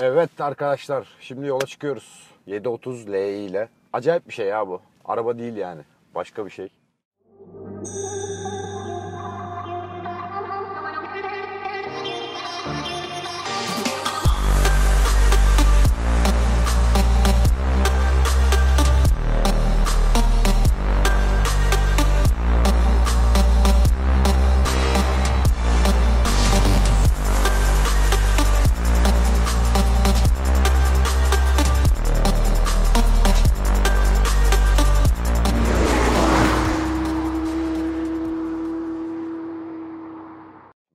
Evet arkadaşlar, şimdi yola çıkıyoruz. 730 Li ile. Acayip bir şey ya bu. Araba değil yani. Başka bir şey.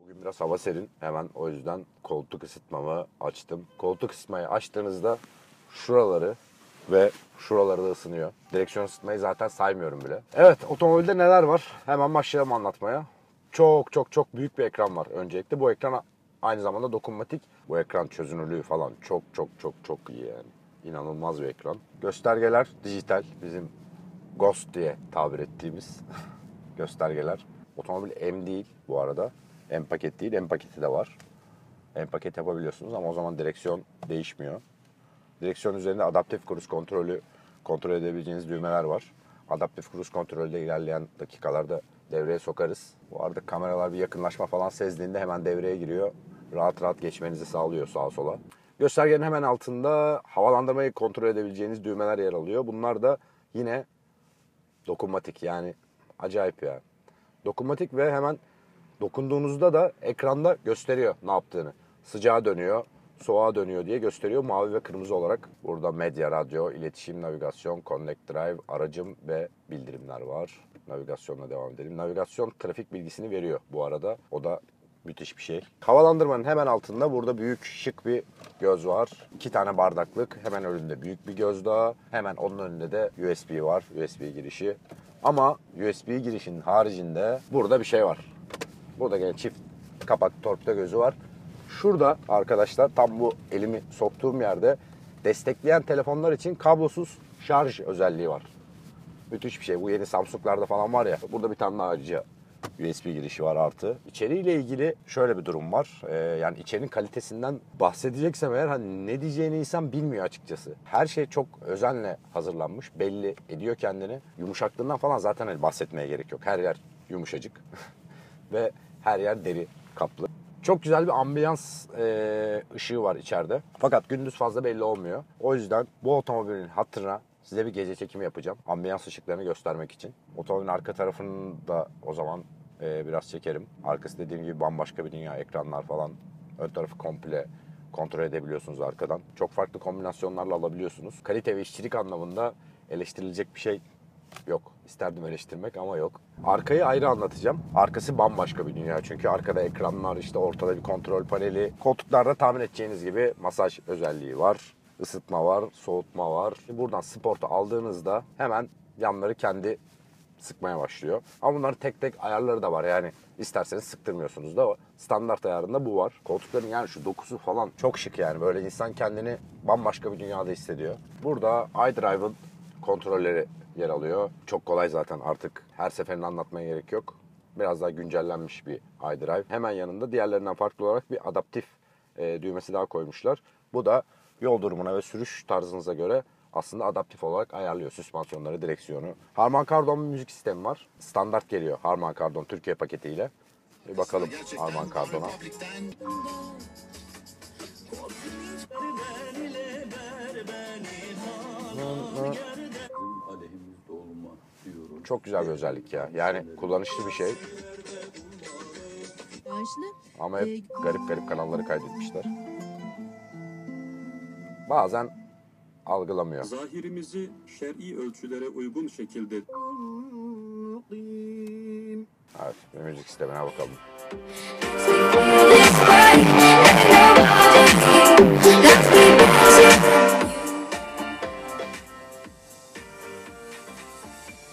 Bugün biraz hava serin. Hemen o yüzden koltuk ısıtmamı açtım. Koltuk ısıtmayı açtığınızda şuraları ve şuraları da ısınıyor. Direksiyon ısıtmayı zaten saymıyorum bile. Evet, otomobilde neler var? Hemen başlayalım anlatmaya. Çok büyük bir ekran var öncelikle. Bu ekran aynı zamanda dokunmatik. Bu ekran çözünürlüğü falan çok iyi yani. İnanılmaz bir ekran. Göstergeler dijital. Bizim Ghost diye tabir ettiğimiz göstergeler. Otomobil M değil bu arada. M paket değil, M paketi de var. M paket yapabiliyorsunuz ama o zaman direksiyon değişmiyor. Direksiyon üzerinde adaptif cruise kontrolü kontrol edebileceğiniz düğmeler var. Adaptif cruise kontrolde ilerleyen dakikalarda devreye sokarız. Bu arada kameralar bir yakınlaşma falan sezdiğinde hemen devreye giriyor. Rahat geçmenizi sağlıyor sağa sola. Göstergenin hemen altında havalandırmayı kontrol edebileceğiniz düğmeler yer alıyor. Bunlar da yine dokunmatik, yani acayip ya. Dokunmatik ve hemen dokunduğunuzda da ekranda gösteriyor ne yaptığını. Sıcağa dönüyor, soğuğa dönüyor diye gösteriyor mavi ve kırmızı olarak. Burada medya, radyo, iletişim, navigasyon, connect drive, aracım ve bildirimler var. Navigasyonla devam edelim. Navigasyon trafik bilgisini veriyor bu arada. O da müthiş bir şey. Havalandırmanın hemen altında burada büyük şık bir göz var. 2 tane bardaklık. Hemen önünde büyük bir göz daha. Hemen onun önünde de USB var. USB girişi. Ama USB girişinin haricinde burada bir şey var. Burada gene çift kapak torpido gözü var. Şurada arkadaşlar tam bu elimi soktuğum yerde destekleyen telefonlar için kablosuz şarj özelliği var. Müthiş bir şey. Bu yeni Samsung'larda falan var ya. Burada bir tane daha ayrıca USB girişi var artı. İçeriğiyle ilgili şöyle bir durum var. Yani içerinin kalitesinden bahsedeceksem eğer hani ne diyeceğini insan bilmiyor açıkçası. Her şey çok özenle hazırlanmış. Belli ediyor kendini. Yumuşaklığından falan zaten hani bahsetmeye gerek yok. Her yer yumuşacık. Ve her yer deri kaplı. Çok güzel bir ambiyans ışığı var içeride. Fakat gündüz fazla belli olmuyor. O yüzden bu otomobilin hatırına size bir gece çekimi yapacağım. Ambiyans ışıklarını göstermek için. Otomobilin arka tarafını da o zaman biraz çekerim. Arkası dediğim gibi bambaşka bir dünya. Ekranlar falan. Ön tarafı komple kontrol edebiliyorsunuz arkadan. Çok farklı kombinasyonlarla alabiliyorsunuz. Kalite ve işçilik anlamında eleştirilecek bir şey yok. İsterdim eleştirmek ama yok. Arkayı ayrı anlatacağım. Arkası bambaşka bir dünya. Çünkü arkada ekranlar, işte ortada bir kontrol paneli. Koltuklarda tahmin edeceğiniz gibi masaj özelliği var. Isıtma var, soğutma var. Buradan Sport'u aldığınızda hemen yanları kendi sıkmaya başlıyor. Ama bunların tek tek ayarları da var. Yani isterseniz sıktırmıyorsunuz da standart ayarında bu var. Koltukların yani şu dokusu falan çok şık yani. Böyle insan kendini bambaşka bir dünyada hissediyor. Burada iDrive'ın kontrolleri yer alıyor. Çok kolay zaten, artık her seferinde anlatmaya gerek yok. Biraz daha güncellenmiş bir iDrive. Hemen yanında diğerlerinden farklı olarak bir adaptif düğmesi daha koymuşlar. Bu da yol durumuna ve sürüş tarzınıza göre aslında adaptif olarak ayarlıyor süspansiyonları, direksiyonu. Harman Kardon bir müzik sistemi var. Standart geliyor Harman Kardon Türkiye paketiyle. Bir bakalım Harman Kardon'a. Çok güzel bir özellik ya. Yani kullanışlı bir şey. Ama hep garip kanalları kaydetmişler. Bazen algılamıyor. Zahirimizi şer'i ölçülere uygun şekilde... Evet, bir müzik sistemine bakalım.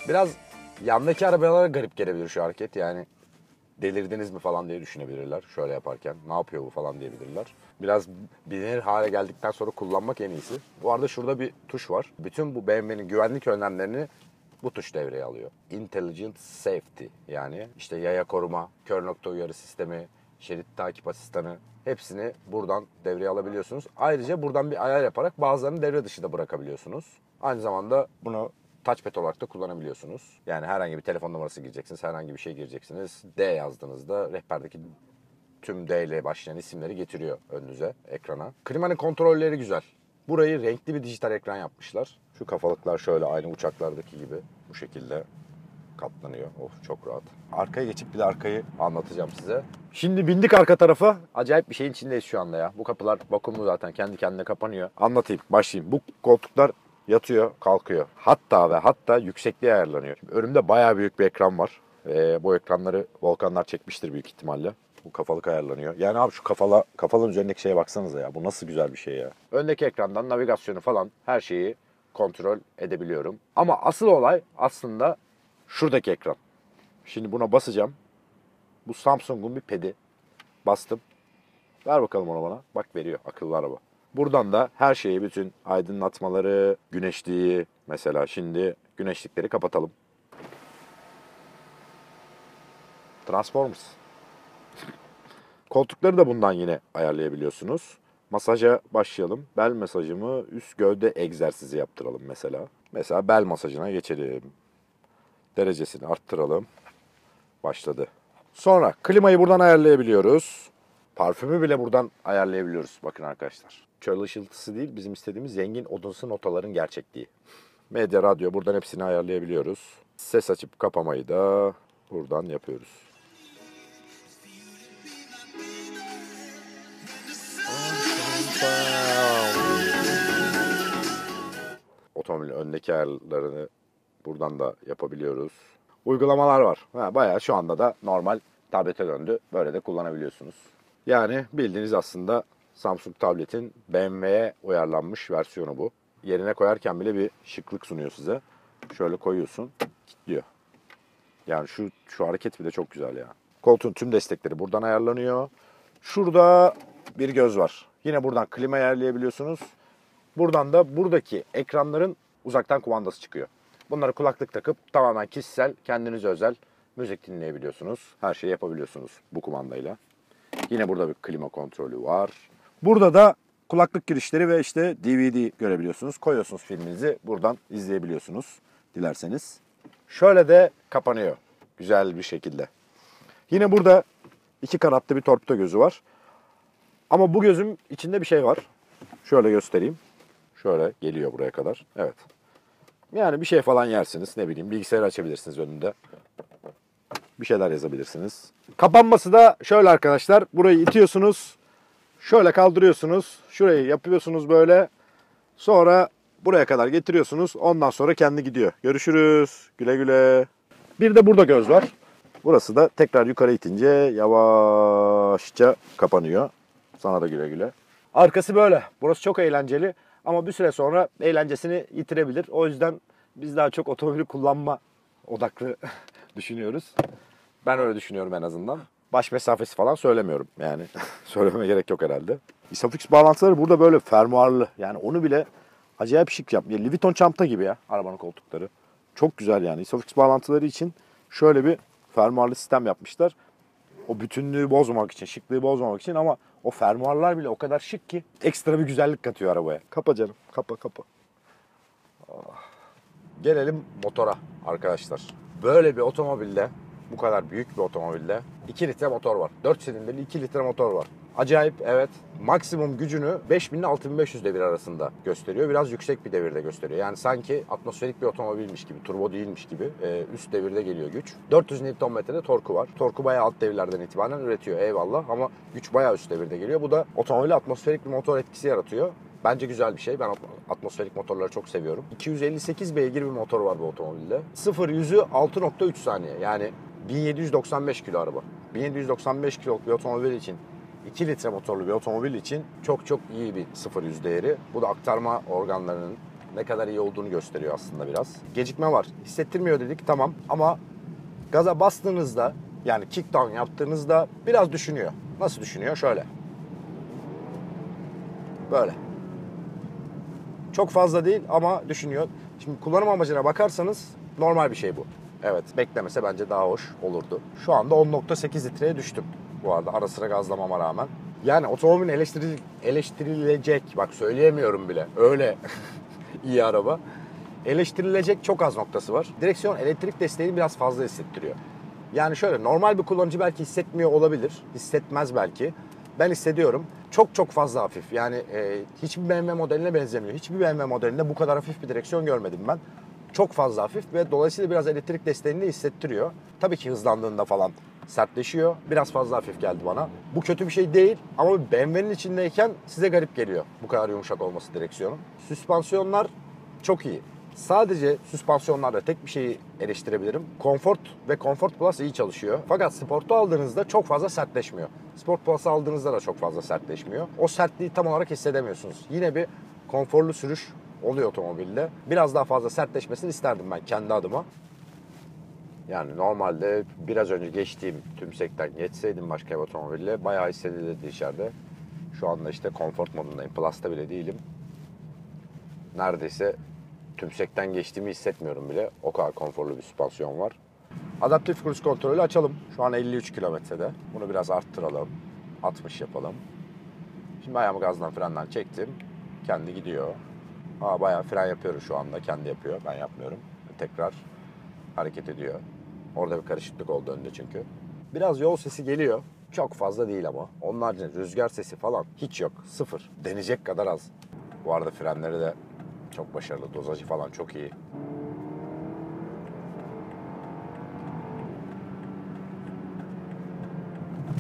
Biraz yandaki arabalara garip gelebilir şu hareket. Yani delirdiniz mi falan diye düşünebilirler şöyle yaparken. Ne yapıyor bu falan diyebilirler. Biraz bilinir hale geldikten sonra kullanmak en iyisi. Bu arada şurada bir tuş var. Bütün bu BMW'nin güvenlik önlemlerini bu tuş devreye alıyor. Intelligent Safety, yani işte yaya koruma, kör nokta uyarı sistemi, şerit takip asistanı hepsini buradan devreye alabiliyorsunuz. Ayrıca buradan bir ayar yaparak bazılarını devre dışı da bırakabiliyorsunuz. Aynı zamanda bunu touchpad olarak da kullanabiliyorsunuz. Yani herhangi bir telefon numarası gireceksiniz, herhangi bir şey gireceksiniz. D yazdığınızda rehberdeki tüm D ile başlayan isimleri getiriyor önünüze, ekrana. Klimanın kontrolleri güzel. Burayı renkli bir dijital ekran yapmışlar. Şu kafalıklar şöyle aynı uçaklardaki gibi bu şekilde katlanıyor. Of çok rahat. Arkaya geçip bir de arkayı anlatacağım size. Şimdi bindik arka tarafa. Acayip bir şeyin içindeyiz şu anda ya. Bu kapılar vakumlu zaten kendi kendine kapanıyor. Anlatayım, başlayayım. Bu koltuklar yatıyor, kalkıyor. Hatta ve hatta yüksekliği ayarlanıyor. Şimdi önümde bayağı büyük bir ekran var. Bu ekranları Volkanlar çekmiştir büyük ihtimalle. Bu kafalık ayarlanıyor. Yani abi şu kafalığın üzerindeki şeye baksanıza ya. Bu nasıl güzel bir şey ya. Öndeki ekrandan navigasyonu falan her şeyi kontrol edebiliyorum. Ama asıl olay aslında şuradaki ekran. Şimdi buna basacağım. Bu Samsung'un bir pedi. Bastım. Ver bakalım onu bana. Bak veriyor akıllı araba. Buradan da her şeyi, bütün aydınlatmaları, güneşliği mesela şimdi güneşlikleri kapatalım. Transformers. Koltukları da bundan yine ayarlayabiliyorsunuz. Masaja başlayalım. Bel masajımı üst gövde egzersizi yaptıralım mesela. Mesela bel masajına geçelim. Derecesini arttıralım. Başladı. Sonra klimayı buradan ayarlayabiliyoruz. Parfümü bile buradan ayarlayabiliyoruz. Bakın arkadaşlar. Çöl ışıltısı değil, bizim istediğimiz zengin odunsu notaların gerçekliği. Medya, radyo, buradan hepsini ayarlayabiliyoruz. Ses açıp kapamayı da buradan yapıyoruz. Otomobilin öndeki ayarlarını buradan da yapabiliyoruz. Uygulamalar var. Bayağı şu anda da normal tablete döndü. Böyle de kullanabiliyorsunuz. Yani bildiğiniz aslında Samsung tabletin BMW'ye uyarlanmış versiyonu bu. Yerine koyarken bile bir şıklık sunuyor size. Şöyle koyuyorsun, kilitliyor. Yani şu hareket bile çok güzel ya. Koltuğun tüm destekleri buradan ayarlanıyor. Şurada bir göz var. Yine buradan klima ayarlayabiliyorsunuz. Buradan da buradaki ekranların uzaktan kumandası çıkıyor. Bunları kulaklık takıp tamamen kişisel, kendinize özel müzik dinleyebiliyorsunuz. Her şeyi yapabiliyorsunuz bu kumandayla. Yine burada bir klima kontrolü var. Burada da kulaklık girişleri ve işte DVD görebiliyorsunuz. Koyuyorsunuz filminizi, buradan izleyebiliyorsunuz dilerseniz. Şöyle de kapanıyor güzel bir şekilde. Yine burada 2 kanatlı bir torpido gözü var. Ama bu gözün içinde bir şey var. Şöyle göstereyim. Şöyle geliyor buraya kadar. Evet. Yani bir şey falan yersiniz. Ne bileyim bilgisayarı açabilirsiniz önünde. Bir şeyler yazabilirsiniz. Kapanması da şöyle arkadaşlar. Burayı itiyorsunuz. Şöyle kaldırıyorsunuz. Şurayı yapıyorsunuz böyle. Sonra buraya kadar getiriyorsunuz. Ondan sonra kendi gidiyor. Görüşürüz. Güle güle. Bir de burada göz var. Burası da tekrar yukarı itince yavaşça kapanıyor. Sana da güle güle. Arkası böyle. Burası çok eğlenceli. Ama bir süre sonra eğlencesini yitirebilir. O yüzden biz daha çok otomobili kullanma odaklı düşünüyoruz. Ben öyle düşünüyorum en azından. Baş mesafesi falan söylemiyorum yani. Söylememe gerek yok herhalde. Isofix bağlantıları burada böyle fermuarlı. Yani onu bile acayip şık yapmış. Louis Vuitton çanta gibi ya arabanın koltukları. Çok güzel yani. Isofix bağlantıları için şöyle bir fermuarlı sistem yapmışlar. O bütünlüğü bozmamak için, şıklığı bozmamak için ama o fermuarlar bile o kadar şık ki ekstra bir güzellik katıyor arabaya. Kapa canım, kapa. Gelelim motora arkadaşlar. Böyle bir otomobilde, bu kadar büyük bir otomobilde 2 litre motor var. 4 silindirli 2 litre motor var. Acayip, evet. Maksimum gücünü 5000 ile 6500 devir arasında gösteriyor. Biraz yüksek bir devirde gösteriyor. Yani sanki atmosferik bir otomobilmiş gibi, turbo değilmiş gibi üst devirde geliyor güç. 400 Nm'de torku var. Torku bayağı alt devirlerden itibaren üretiyor eyvallah ama güç bayağı üst devirde geliyor. Bu da otomobile atmosferik bir motor etkisi yaratıyor. Bence güzel bir şey. Ben atmosferik motorları çok seviyorum. 258 beygir bir motor var bu otomobilde. 0-100'ü 6.3 saniye. Yani 1795 kilo araba. 1795 kiloluk bir otomobil için, 2 litre motorlu bir otomobil için çok çok iyi bir 0-100 değeri. Bu da aktarma organlarının ne kadar iyi olduğunu gösteriyor aslında biraz. Gecikme var. Hissettirmiyor dedik, tamam, ama gaza bastığınızda, yani kickdown yaptığınızda biraz düşünüyor. Nasıl düşünüyor? Şöyle. Böyle. Çok fazla değil ama düşünüyor. Şimdi kullanım amacına bakarsanız normal bir şey bu. Evet, beklemese bence daha hoş olurdu. Şu anda 10.8 litreye düştüm. bu arada ara sıra gazlamama rağmen. Yani otomobilin eleştirilecek, bak söyleyemiyorum bile, öyle iyi araba. Eleştirilecek çok az noktası var. Direksiyon elektrik desteğini biraz fazla hissettiriyor. Yani şöyle, normal bir kullanıcı belki hissetmiyor olabilir, hissetmez belki. Ben hissediyorum. Çok çok fazla hafif. Yani hiçbir BMW modeline benzemiyor. Hiçbir BMW modelinde bu kadar hafif bir direksiyon görmedim ben. Çok fazla hafif ve dolayısıyla biraz elektrik desteğini de hissettiriyor. Tabii ki hızlandığında falan sertleşiyor. Biraz fazla hafif geldi bana. Bu kötü bir şey değil ama BMW'nin içindeyken size garip geliyor bu kadar yumuşak olması direksiyonun. Süspansiyonlar çok iyi. Sadece süspansiyonlarda tek bir şeyi eleştirebilirim. Comfort ve Comfort Plus iyi çalışıyor. Fakat Sport'u aldığınızda çok fazla sertleşmiyor. Sport Plus'ı aldığınızda da çok fazla sertleşmiyor. O sertliği tam olarak hissedemiyorsunuz. Yine bir konforlu sürüş oluyor otomobilde. Biraz daha fazla sertleşmesini isterdim ben kendi adıma. Yani normalde biraz önce geçtiğim tümsekten geçseydim başka bir otomobille bayağı hissedilirdi içeride. Şu anda işte Comfort modundayım. Plus'ta bile değilim. Neredeyse tümsekten geçtiğimi hissetmiyorum bile. O kadar konforlu bir süspansiyon var. Adaptif cruise kontrolü açalım. Şu an 53 kilometrede. Bunu biraz arttıralım. 60 yapalım. Şimdi ayağımı gazdan, frenden çektim. Kendi gidiyor. Bayağı fren yapıyoruz şu anda. Kendi yapıyor. Ben yapmıyorum. Tekrar hareket ediyor. Orada bir karışıklık oldu önde çünkü. Biraz yol sesi geliyor. Çok fazla değil ama. Onun haricinde rüzgar sesi falan hiç yok. Sıfır. Deneyecek kadar az. Bu arada frenleri de çok başarılı. Dozajı falan çok iyi.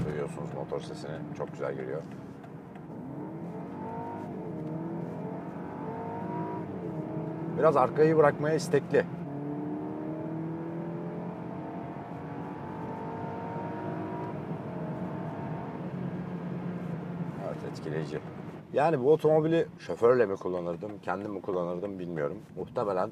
Duyuyorsunuz motor sesini. Çok güzel geliyor. Biraz arkayı bırakmaya istekli. Evet, etkileyici. Yani bu otomobili şoförle mi kullanırdım, kendim mi kullanırdım bilmiyorum. Muhtemelen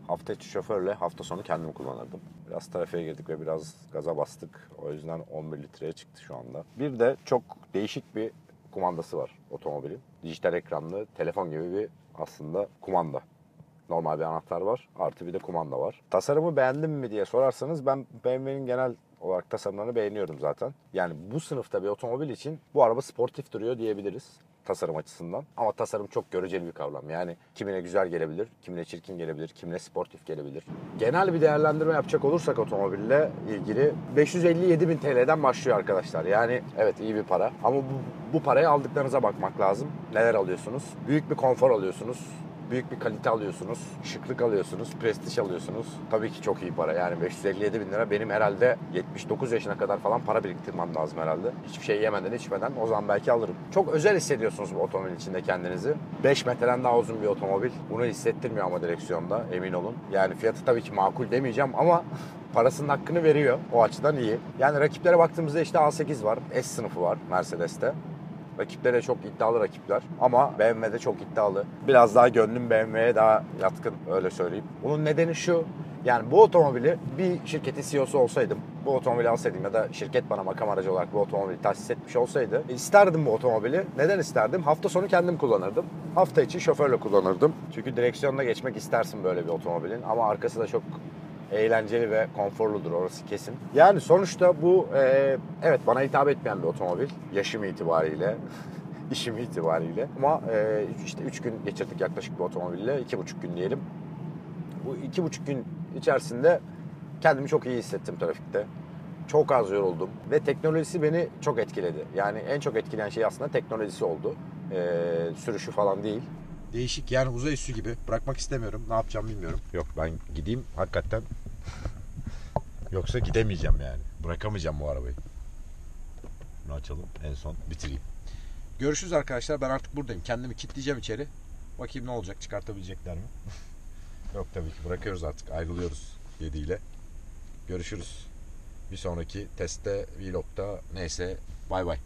hafta içi şoförle, hafta sonu kendim kullanırdım. Biraz trafiğe girdik ve biraz gaza bastık. O yüzden 11 litreye çıktı şu anda. Bir de çok değişik bir kumandası var otomobilin. Dijital ekranlı, telefon gibi bir aslında kumanda. Normal bir anahtar var, artı bir de kumanda var. Tasarımı beğendim mi diye sorarsanız ben BMW'nin genel olarak tasarımlarını beğeniyorum zaten. Yani bu sınıfta bir otomobil için bu araba sportif duruyor diyebiliriz tasarım açısından. Ama tasarım çok göreceli bir kavram. Yani kimine güzel gelebilir, kimine çirkin gelebilir, kimine sportif gelebilir. Genel bir değerlendirme yapacak olursak otomobille ilgili 557 bin TL'den başlıyor arkadaşlar. Yani evet, iyi bir para ama bu parayı aldıklarınıza bakmak lazım. Neler alıyorsunuz? Büyük bir konfor alıyorsunuz. Büyük bir kalite alıyorsunuz, şıklık alıyorsunuz, prestij alıyorsunuz. Tabii ki çok iyi para. Yani 557 bin lira benim herhalde 79 yaşına kadar falan para biriktirmem lazım herhalde. Hiçbir şey yemeden, içmeden o zaman belki alırım. Çok özel hissediyorsunuz bu otomobil içinde kendinizi. 5 metreden daha uzun bir otomobil. Bunu hissettirmiyor ama direksiyonda, emin olun. Yani fiyatı tabii ki makul demeyeceğim ama parasının hakkını veriyor. O açıdan iyi. Yani rakiplere baktığımızda işte A8 var, S sınıfı var Mercedes'te. Rakipleri çok iddialı rakipler ama BMW'de çok iddialı. Biraz daha gönlüm BMW'ye daha yatkın, öyle söyleyeyim. Bunun nedeni şu: yani bu otomobili bir şirketin CEO'su olsaydım, bu otomobili alsaydım ya da şirket bana makam aracı olarak bu otomobili tahsis etmiş olsaydı isterdim bu otomobili. Neden isterdim? Hafta sonu kendim kullanırdım. Hafta içi şoförle kullanırdım. Çünkü direksiyonda geçmek istersin böyle bir otomobilin ama arkası da çok eğlenceli ve konforludur, orası kesin. Yani sonuçta bu evet, bana hitap etmeyen bir otomobil. Yaşım itibariyle, işim itibariyle. Ama işte 3 gün geçirdik yaklaşık bu otomobille. 2,5 gün diyelim. Bu 2,5 gün içerisinde kendimi çok iyi hissettim trafikte. Çok az yoruldum ve teknolojisi beni çok etkiledi. Yani en çok etkileyen şey aslında teknolojisi oldu. Sürüşü falan değil. Değişik, yani uzay üssü gibi. Bırakmak istemiyorum. Ne yapacağım bilmiyorum. Yok, ben gideyim hakikaten. Yoksa gidemeyeceğim yani. Bırakamayacağım bu arabayı. Bunu açalım, en son bitireyim. Görüşürüz arkadaşlar. Ben artık buradayım. Kendimi kilitleyeceğim içeri. Bakayım ne olacak, çıkartabilecekler mi? Yok tabii ki, bırakıyoruz artık. Ayrılıyoruz 7 ile. Görüşürüz. Bir sonraki testte, vlogda, neyse. Bay bay.